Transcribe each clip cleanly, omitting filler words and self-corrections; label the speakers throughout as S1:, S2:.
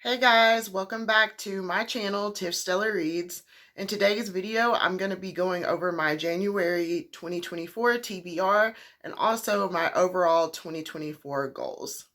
S1: Hey guys, welcome back to my channel, Tiff Stellar Reads. In today's video, I'm going to be going over my January 2024 TBR and also my overall 2024 goals.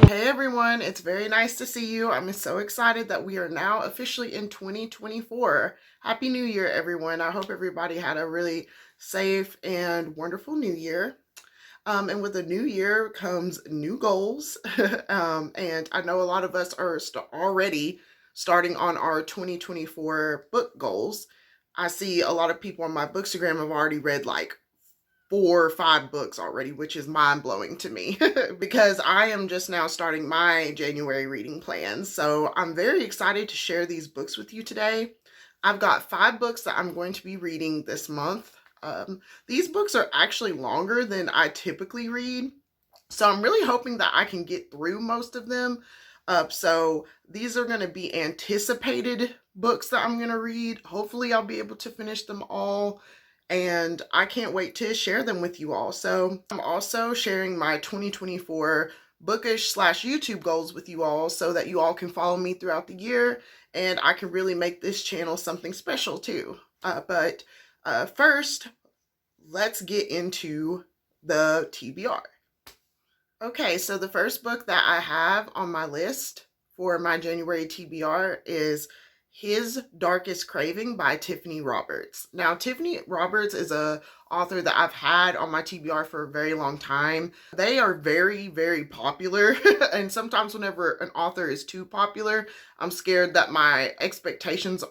S1: Hey everyone, it's very nice to see you. I'm so excited that we are now officially in 2024. Happy New Year, everyone. I hope everybody had a really safe and wonderful New Year. And with a new year comes new goals. And I know a lot of us are already starting on our 2024 book goals. I see a lot of people on my Bookstagram have already read like 4 or 5 books already, which is mind-blowing to me because I am just now starting my January reading plans. So I'm very excited to share these books with you today. I've got 5 books that I'm going to be reading this month. These books are actually longer than I typically read, so I'm really hoping that I can get through most of them. So these are going to be anticipated books that I'm going to read. Hopefully I'll be able to finish them all, and I can't wait to share them with you all. So I'm also sharing my 2024 bookish / YouTube goals with you all so that you all can follow me throughout the year and I can really make this channel something special too. But first, let's get into the TBR. Okay, so the first book that I have on my list for my January TBR is His Darkest Craving by Tiffany Roberts. Now, Tiffany Roberts is a author that I've had on my TBR for a very long time. They are very, very popular, and sometimes whenever an author is too popular, I'm scared that my expectations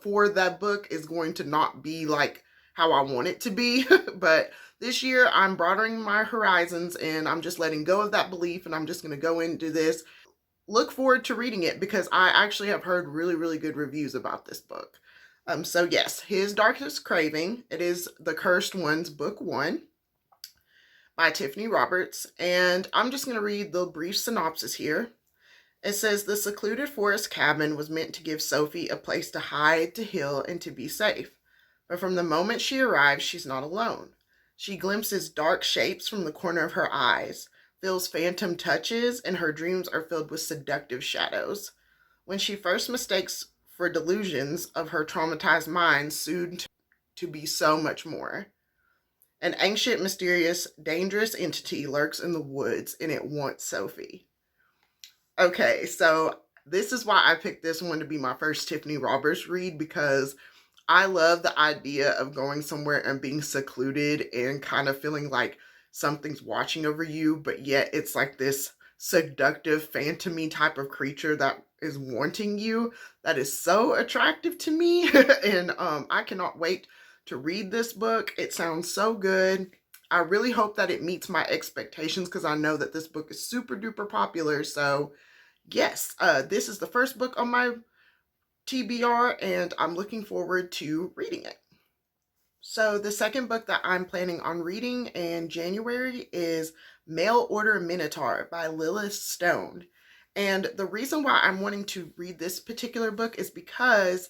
S1: for that book is going to not be like how I want it to be. But this year I'm broadening my horizons and I'm just letting go of that belief, and I'm just going to go into this. Look forward to reading it because I actually have heard really, really good reviews about this book. So yes, His Darkest Craving. It is The Cursed Ones, Book 1 by Tiffany Roberts. And I'm just going to read the brief synopsis here. It says, the secluded forest cabin was meant to give Sophie a place to hide, to heal, and to be safe. But from the moment she arrives, she's not alone. She glimpses dark shapes from the corner of her eyes, feels phantom touches, and her dreams are filled with seductive shadows. When she first mistakes for delusions of her traumatized mind, soon to be so much more. An ancient, mysterious, dangerous entity lurks in the woods, and it wants Sophie. Okay, so this is why I picked this one to be my first Tiffany Roberts read, because I love the idea of going somewhere and being secluded and kind of feeling like something's watching over you, but yet it's like this seductive, phantom-y type of creature that is wanting you. That is so attractive to me, and I cannot wait to read this book. It sounds so good. I really hope that it meets my expectations because I know that this book is super duper popular. So yes, this is the first book on my TBR and I'm looking forward to reading it. So the second book that I'm planning on reading in January is Mail Order Minotaur by Lillith Stone. And the reason why I'm wanting to read this particular book is because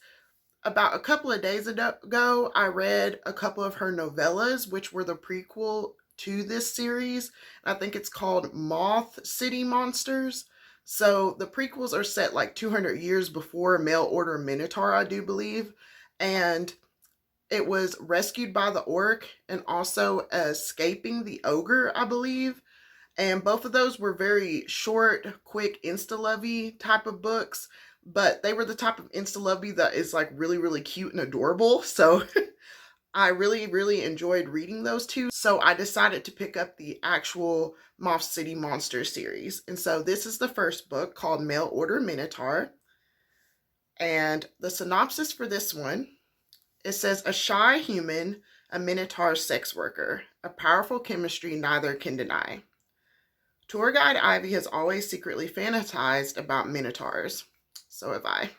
S1: about a couple of days ago, I read a couple of her novellas, which were the prequel to this series. I think it's called Moth City Monsters. So the prequels are set like 200 years before Mail Order Minotaur, I do believe. And it was Rescued by the Orc and also Escaping the Ogre, I believe. And both of those were very short, quick, insta-lovey type of books. But they were the type of insta-lovey that is like really, really cute and adorable. So I really, really enjoyed reading those two. So I decided to pick up the actual Moth City Monsters series. And so this is the first book called Mail Order Minotaur. And the synopsis for this one, it says, a shy human, a Minotaur sex worker, a powerful chemistry neither can deny. Tour guide Ivy has always secretly fantasized about Minotaurs. So have I.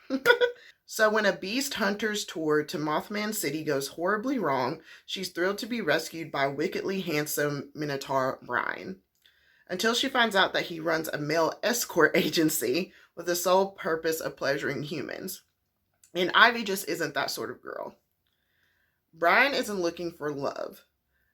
S1: So when a beast hunter's tour to Mothman City goes horribly wrong, she's thrilled to be rescued by wickedly handsome Minotaur Brian. Until she finds out that he runs a male escort agency with the sole purpose of pleasuring humans. And Ivy just isn't that sort of girl. Brian isn't looking for love.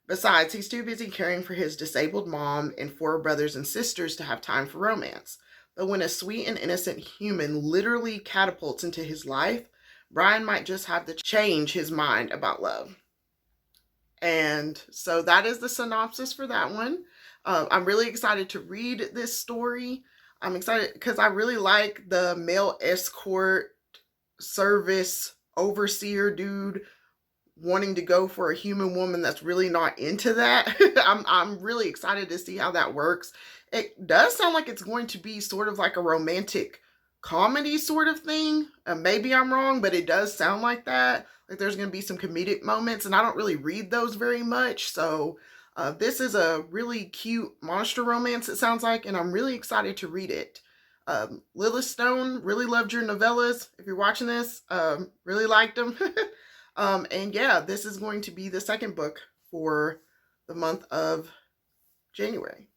S1: Besides, he's too busy caring for his disabled mom and 4 brothers and sisters to have time for romance. But when a sweet and innocent human literally catapults into his life, Brian might just have to change his mind about love. And so that is the synopsis for that one. I'm really excited to read this story. I'm excited because I really like the male escort service overseer dude wanting to go for a human woman that's really not into that. I'm really excited to see how that works. It does sound like it's going to be sort of like a romantic comedy sort of thing. Maybe I'm wrong, but it does sound like that. Like there's going to be some comedic moments, and I don't really read those very much. So this is a really cute monster romance, it sounds like, and I'm really excited to read it. Lilith Stone, really loved your novellas. If you're watching this, really liked them. And yeah, this is going to be the second book for the month of January.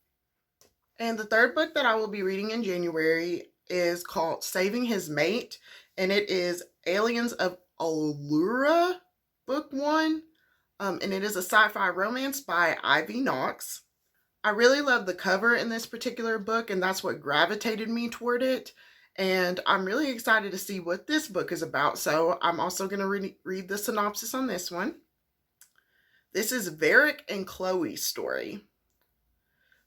S1: And the third book that I will be reading in January is called Saving His Mate, and it is Aliens of Allura, book 1. And it is a sci-fi romance by Ivy Knox. I really love the cover in this particular book, and that's what gravitated me toward it. And I'm really excited to see what this book is about. So I'm also going to read the synopsis on this one. This is Varric and Chloe's story.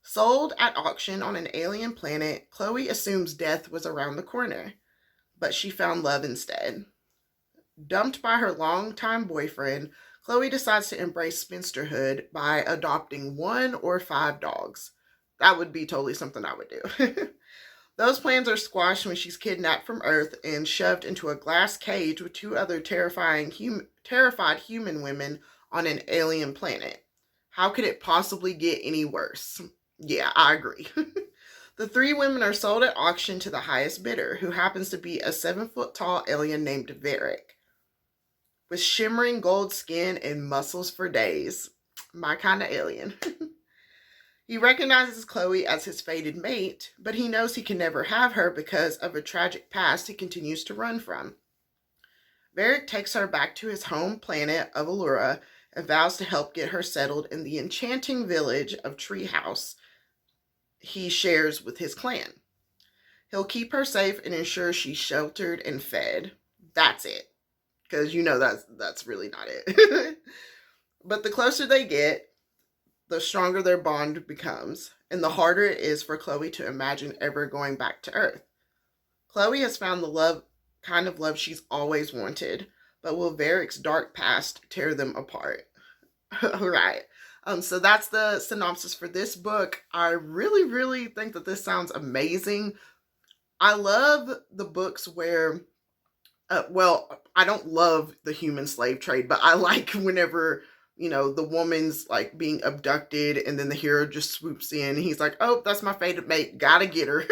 S1: Sold at auction on an alien planet, Chloe assumes death was around the corner, but she found love instead. Dumped by her longtime boyfriend, Chloe decides to embrace spinsterhood by adopting 1 or 5 dogs. That would be totally something I would do. Those plans are squashed when she's kidnapped from Earth and shoved into a glass cage with 2 other terrified human women on an alien planet. How could it possibly get any worse? Yeah, I agree. The 3 women are sold at auction to the highest bidder, who happens to be a 7-foot-tall alien named Varric, with shimmering gold skin and muscles for days. My kind of alien. He recognizes Chloe as his fated mate, but he knows he can never have her because of a tragic past he continues to run from. Varric takes her back to his home planet of Allura and vows to help get her settled in the enchanting village of Treehouse he shares with his clan. He'll keep her safe and ensure she's sheltered and fed. That's it. Because you know that's really not it. But the closer they get, the stronger their bond becomes, and the harder it is for Chloe to imagine ever going back to Earth. Chloe has found the kind of love she's always wanted, but will Varric's dark past tear them apart? All right. So that's the synopsis for this book. I really, really think that this sounds amazing. I love the books where, well, I don't love the human slave trade, but I like whenever, you know, the woman's like being abducted and then the hero just swoops in. He's like, oh, that's my fated mate. Gotta get her.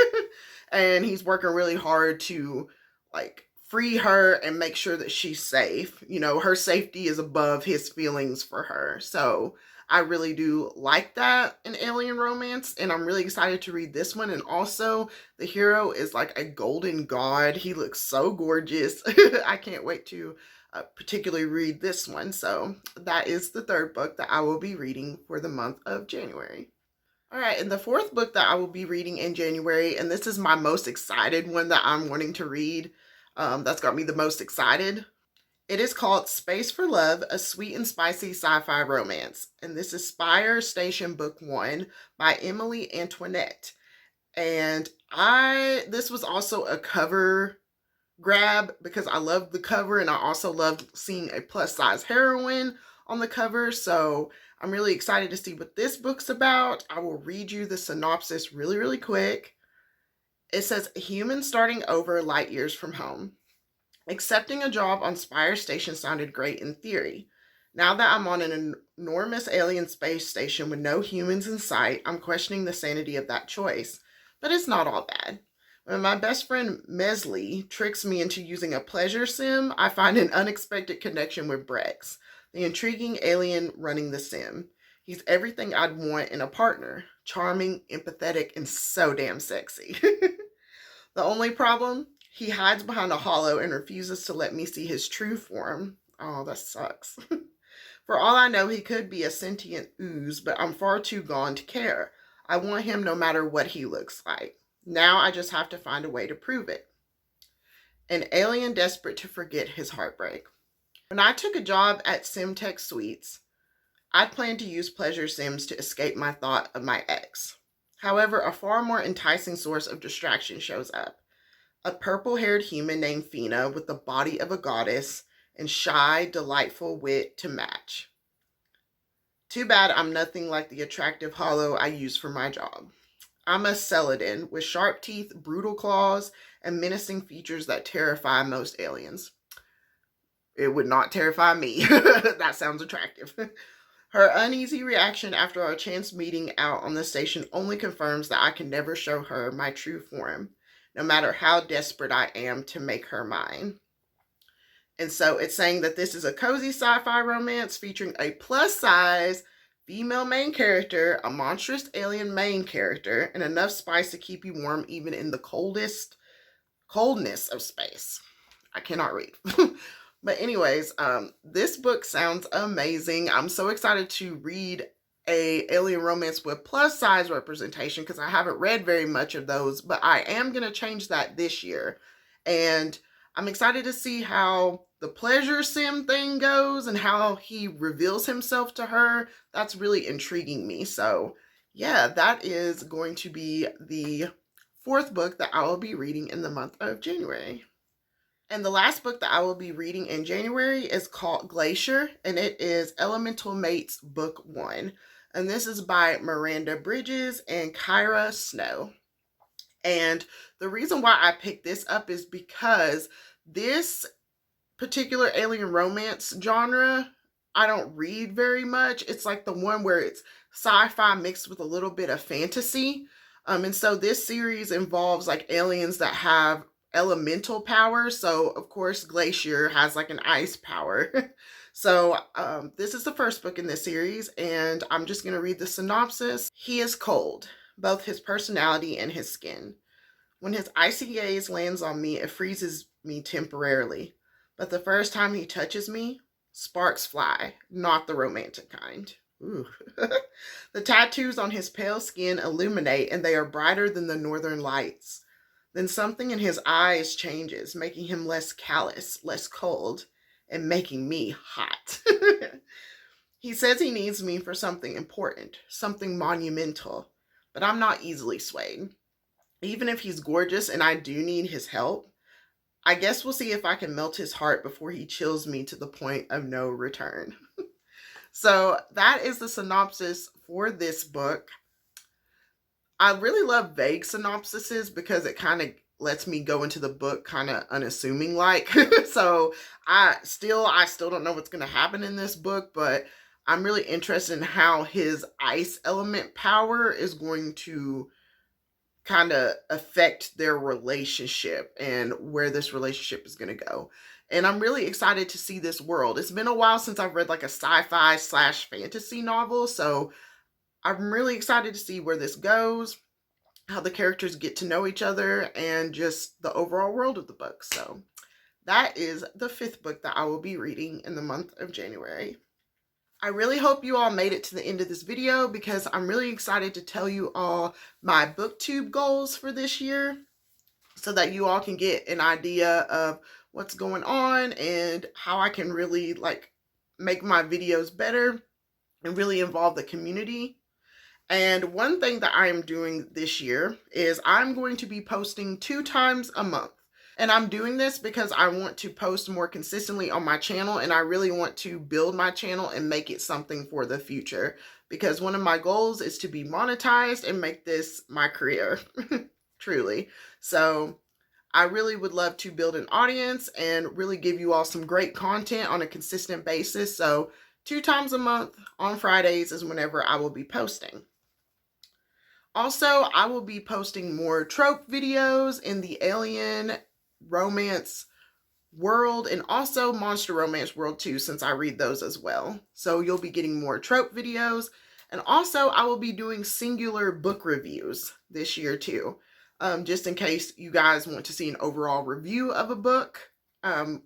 S1: And he's working really hard to like free her and make sure that she's safe. You know, her safety is above his feelings for her. So I really do like that in alien romance, and I'm really excited to read this one. And also, the hero is like a golden god. He looks so gorgeous. I can't wait to particularly read this one. So that is the third book that I will be reading for the month of January. All right, and the fourth book that I will be reading in January, and this is my most excited one that I'm wanting to read, that's got me the most excited. It is called Space for Love, a sweet and spicy sci-fi romance. And this is Spire Station Book 1 by Emily Antoinette. And this was also a cover grab because I loved the cover, and I also loved seeing a plus size heroine on the cover. So I'm really excited to see what this book's about. I will read you the synopsis really, really quick. It says, a human starting over light years from home. Accepting a job on Spire Station sounded great in theory. Now that I'm on an enormous alien space station with no humans in sight, I'm questioning the sanity of that choice. But it's not all bad. When my best friend Mesley tricks me into using a pleasure sim, I find an unexpected connection with Brex, the intriguing alien running the sim. He's everything I'd want in a partner. Charming, empathetic, and so damn sexy. The only problem? He hides behind a hollow and refuses to let me see his true form. Oh, that sucks. For all I know, he could be a sentient ooze, but I'm far too gone to care. I want him no matter what he looks like. Now I just have to find a way to prove it. An alien desperate to forget his heartbreak. When I took a job at SimTech Suites, I'd planned to use pleasure sims to escape my thought of my ex. However, a far more enticing source of distraction shows up. A purple-haired human named Fina with the body of a goddess and shy, delightful wit to match. Too bad I'm nothing like the attractive hollow I use for my job. I'm a Celadon with sharp teeth, brutal claws, and menacing features that terrify most aliens. It would not terrify me. That sounds attractive. Her uneasy reaction after our chance meeting out on the station only confirms that I can never show her my true form, no matter how desperate I am to make her mine. And so it's saying that this is a cozy sci-fi romance featuring a plus-size female main character, a monstrous alien main character, and enough spice to keep you warm even in the coldness of space. I cannot read. But anyways, this book sounds amazing. I'm so excited to read a alien romance with plus size representation because I haven't read very much of those, but I am going to change that this year. And I'm excited to see how the pleasure sim thing goes and how he reveals himself to her. That's really intriguing me. So yeah, that is going to be the 4th book that I will be reading in the month of January. And the last book that I will be reading in January is called Glacier, and it is Elemental Mates Book 1. And this is by Miranda Bridges and Kyra Snow. And the reason why I picked this up is because this particular alien romance genre, I don't read very much. It's like the one where it's sci-fi mixed with a little bit of fantasy. And so this series involves like aliens that have elemental power. So of course Glacier has like an ice power. So this is the first book in this series, and I'm just going to read the synopsis. He is cold, both his personality and his skin. When his icy gaze lands on me, it freezes me temporarily. But the first time he touches me, sparks fly, not the romantic kind. Ooh. The tattoos on his pale skin illuminate, and they are brighter than the northern lights. Then something in his eyes changes, making him less callous, less cold, and making me hot. He says he needs me for something important, something monumental, but I'm not easily swayed. Even if he's gorgeous and I do need his help, I guess we'll see if I can melt his heart before he chills me to the point of no return. So that is the synopsis for this book. I really love vague synopsises because it kind of lets me go into the book kind of unassuming like. So I still don't know what's going to happen in this book, but I'm really interested in how his ice element power is going to kind of affect their relationship and where this relationship is going to go. And I'm really excited to see this world. It's been a while since I've read like a sci-fi / fantasy novel, so I'm really excited to see where this goes, how the characters get to know each other, and just the overall world of the book. So that is the 5th book that I will be reading in the month of January. I really hope you all made it to the end of this video because I'm really excited to tell you all my booktube goals for this year so that you all can get an idea of what's going on and how I can really like make my videos better and really involve the community. And one thing that I am doing this year is I'm going to be posting 2 times a month. And I'm doing this because I want to post more consistently on my channel, and I really want to build my channel and make it something for the future. Because one of my goals is to be monetized and make this my career, truly. So I really would love to build an audience and really give you all some great content on a consistent basis. So 2 times a month on Fridays is whenever I will be posting. Also, I will be posting more trope videos in the alien romance world and also monster romance world too, since I read those as well. So you'll be getting more trope videos. And also I will be doing singular book reviews this year too. Just in case you guys want to see an overall review of a book. I'm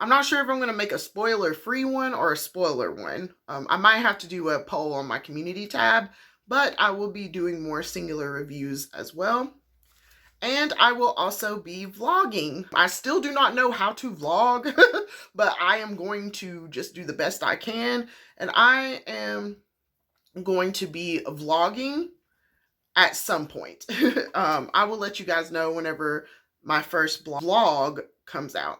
S1: I'm not sure if I'm going to make a spoiler-free one or a spoiler one. I might have to do a poll on my community tab, but I will be doing more singular reviews as well. And I will also be vlogging. I still do not know how to vlog, but I am going to just do the best I can. And I am going to be vlogging at some point. I will let you guys know whenever my first vlog comes out.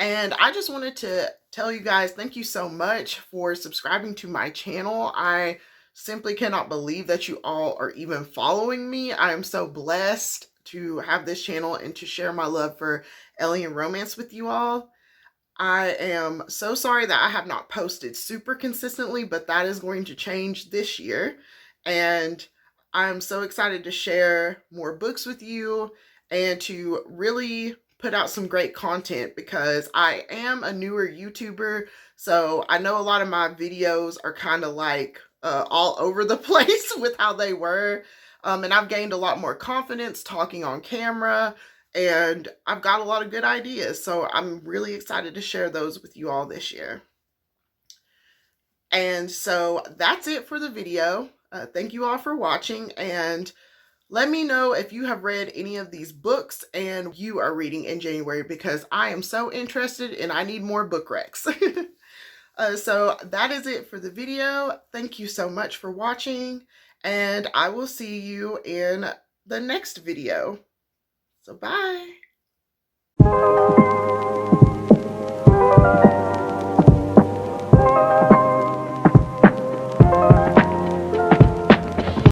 S1: And I just wanted to tell you guys, thank you so much for subscribing to my channel. I simply cannot believe that you all are even following me. I am so blessed to have this channel and to share my love for alien romance with you all. I am so sorry that I have not posted super consistently, but that is going to change this year. And I'm so excited to share more books with you and to really put out some great content, because I am a newer YouTuber. So I know a lot of my videos are kind of like all over the place with how they were. And I've gained a lot more confidence talking on camera, and I've got a lot of good ideas. So I'm really excited to share those with you all this year. And so that's it for the video. Thank you all for watching, and let me know if you have read any of these books and you are reading in January, because I am so interested and I need more book recs. So that is it for the video. Thank you so much for watching, and I will see you in the next video. So bye.